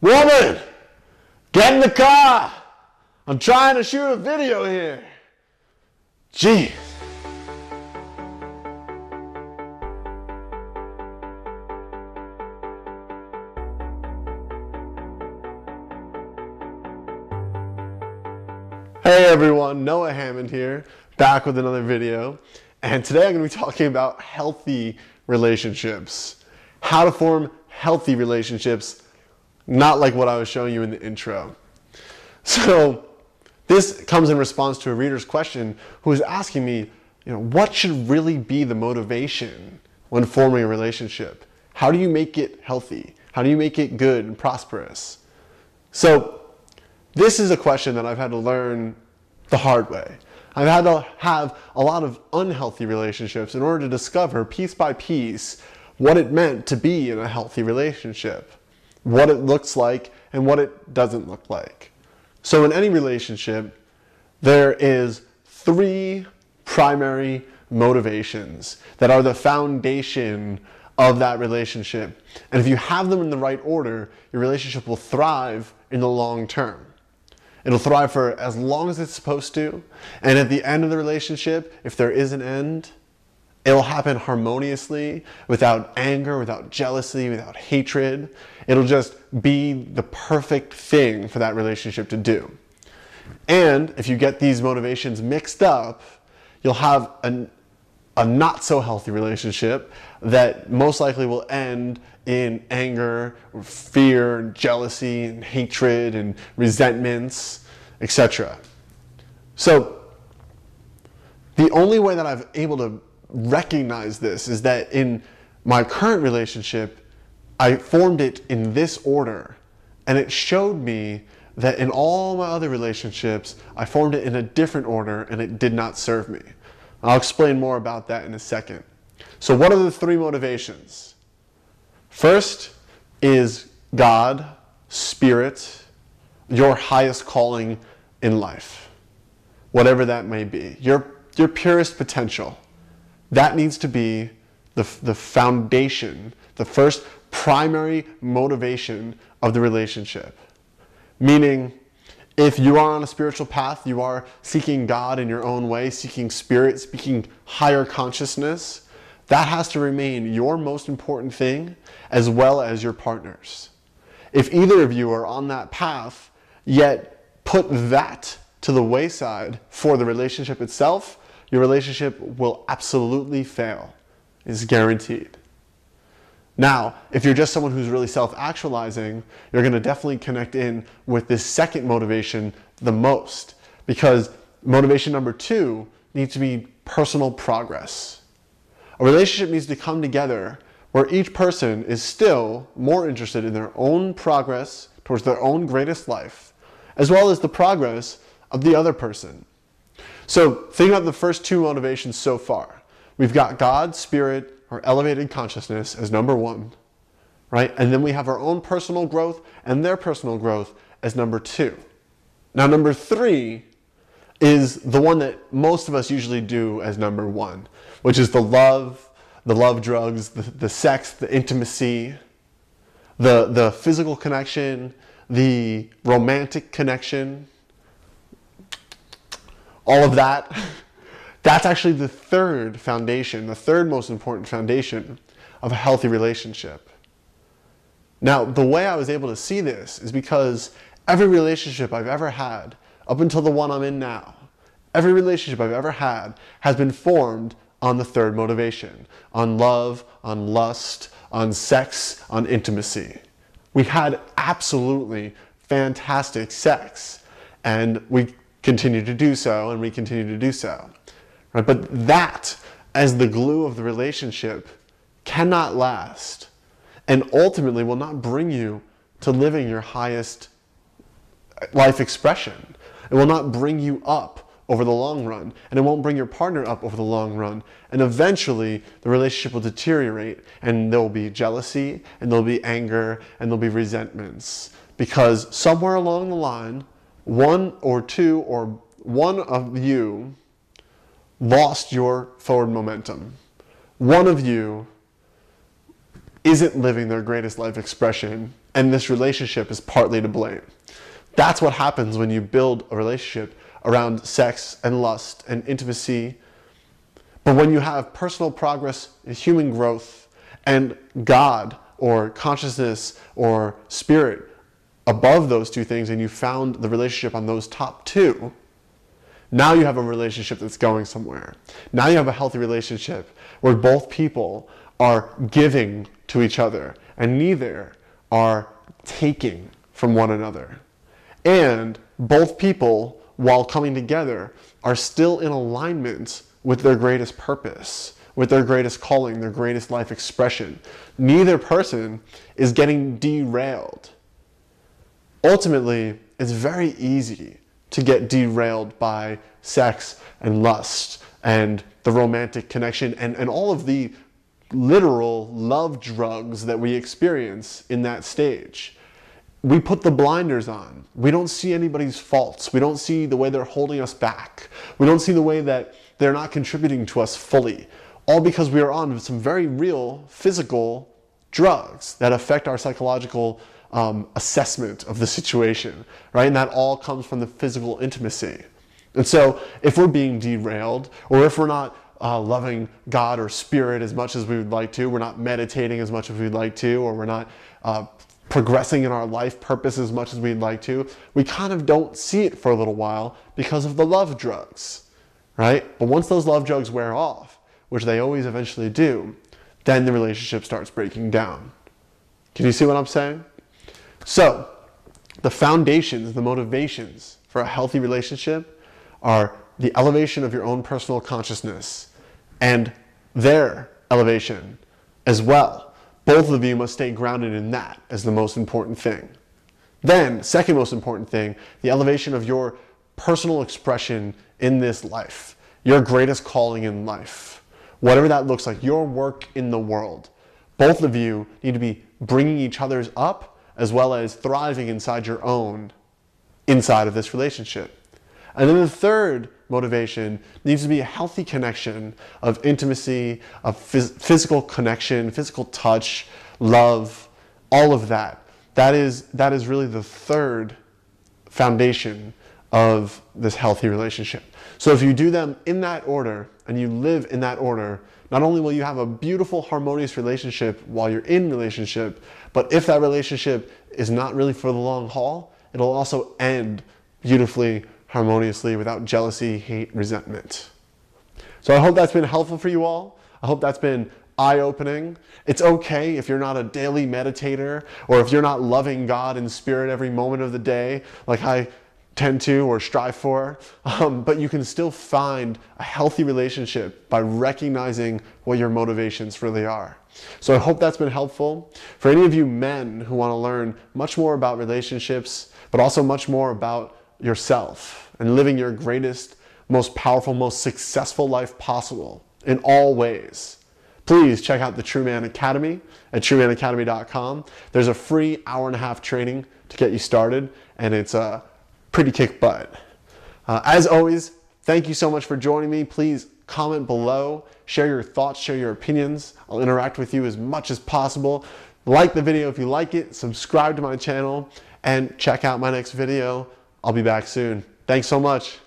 Woman, get in the car. I'm trying to shoot a video here. Gee. Hey everyone, Noah Hammond here, back with another video. And today I'm going to be talking about healthy relationships. How to form healthy relationships, not like what I was showing you in the intro. So this comes in response to a reader's question who was asking me, what should really be the motivation when forming a relationship? How do you make it healthy? How do you make it good and prosperous? So this is a question that I've had to learn the hard way. I've had to have a lot of unhealthy relationships in order to discover piece by piece what it meant to be in a healthy relationship, what it looks like and what it doesn't look like. So in any relationship, there is 3 primary motivations that are the foundation of that relationship. And if you have them in the right order, your relationship will thrive in the long term. It'll thrive for as long as it's supposed to. And at the end of the relationship, if there is an end, it'll happen harmoniously, without anger, without jealousy, without hatred. It'll just be the perfect thing for that relationship to do. And if you get these motivations mixed up, you'll have a not so healthy relationship that most likely will end in anger, or fear, and jealousy, and hatred, and resentments, etc. So the only way that I've able to recognize this is that in my current relationship, I formed it in this order, and it showed me that in all my other relationships, I formed it in a different order, and it did not serve me. I'll explain more about that in a second. So what are the 3 motivations? First is God, Spirit, your highest calling in life, whatever that may be, your purest potential. That needs to be the foundation, the first primary motivation of the relationship. Meaning, if you are on a spiritual path, you are seeking God in your own way, seeking spirit, seeking higher consciousness, that has to remain your most important thing as well as your partner's. If either of you are on that path, yet put that to the wayside for the relationship itself, your relationship will absolutely fail. It's guaranteed. Now, if you're just someone who's really self-actualizing, you're going to definitely connect in with this second motivation the most, because motivation number 2 needs to be personal progress. A relationship needs to come together where each person is still more interested in their own progress towards their own greatest life, as well as the progress of the other person. So think about the first 2 motivations so far. We've got God, Spirit, or elevated consciousness as number 1, right? And then we have our own personal growth and their personal growth as number 2. Now number 3 is the one that most of us usually do as number 1, which is the love drugs, the sex, the intimacy, the physical connection, the romantic connection, all of that. That's actually the third foundation, the third most important foundation of a healthy relationship. Now, the way I was able to see this is because every relationship I've ever had, up until the one I'm in now, every relationship I've ever had has been formed on the third motivation, on love, on lust, on sex, on intimacy. We had absolutely fantastic sex, and we continue to do so, and we continue to do so. Right? But that, as the glue of the relationship, cannot last, and ultimately will not bring you to living your highest life expression. It will not bring you up over the long run, and it won't bring your partner up over the long run. And eventually, the relationship will deteriorate, and there will be jealousy, and there'll be anger, and there'll be resentments. Because somewhere along the line, one or two or one of you lost your forward momentum. One of you isn't living their greatest life expression and this relationship is partly to blame. That's what happens when you build a relationship around sex and lust and intimacy. But when you have personal progress and human growth and God or consciousness or spirit above those two things, and you found the relationship on those top two, now you have a relationship that's going somewhere. Now you have a healthy relationship where both people are giving to each other and neither are taking from one another. And both people, while coming together, are still in alignment with their greatest purpose, with their greatest calling, their greatest life expression. Neither person is getting derailed. Ultimately, it's very easy to get derailed by sex and lust and the romantic connection and all of the literal love drugs that we experience in that stage. We put the blinders on. We don't see anybody's faults. We don't see the way they're holding us back. We don't see the way that they're not contributing to us fully. All because we are on some very real physical drugs that affect our psychological assessment of the situation, right? And that all comes from the physical intimacy. And so if we're being derailed, or if we're not loving God or spirit as much as we would like to, we're not meditating as much as we'd like to, or we're not progressing in our life purpose as much as we'd like to, we kind of don't see it for a little while because of the love drugs, right? But once those love drugs wear off, which they always eventually do, then the relationship starts breaking down. Can you see what I'm saying? So, the foundations, the motivations for a healthy relationship are the elevation of your own personal consciousness and their elevation as well. Both of you must stay grounded in that as the most important thing. Then, second most important thing, the elevation of your personal expression in this life, your greatest calling in life. Whatever that looks like, your work in the world. Both of you need to be bringing each other's up as well as thriving inside your own, inside of this relationship. And then the third motivation needs to be a healthy connection of intimacy, of physical connection, physical touch, love, all of that. That is really the third foundation of this healthy relationship. So if you do them in that order and you live in that order, not only will you have a beautiful, harmonious relationship while you're in relationship, but if that relationship is not really for the long haul, it'll also end beautifully, harmoniously, without jealousy, hate, resentment. So I hope that's been helpful for you all. I hope that's been eye-opening. It's okay if you're not a daily meditator or if you're not loving God in spirit every moment of the day like I tend to or strive for, but you can still find a healthy relationship by recognizing what your motivations really are. So I hope that's been helpful. For any of you men who want to learn much more about relationships, but also much more about yourself and living your greatest, most powerful, most successful life possible in all ways, please check out the True Man Academy at truemanacademy.com. There's a free 1.5-hour training to get you started, and it's pretty kick butt. As always, thank you so much for joining me. Please comment below, share your thoughts, share your opinions. I'll interact with you as much as possible. Like the video if you like it, subscribe to my channel, and check out my next video. I'll be back soon. Thanks so much.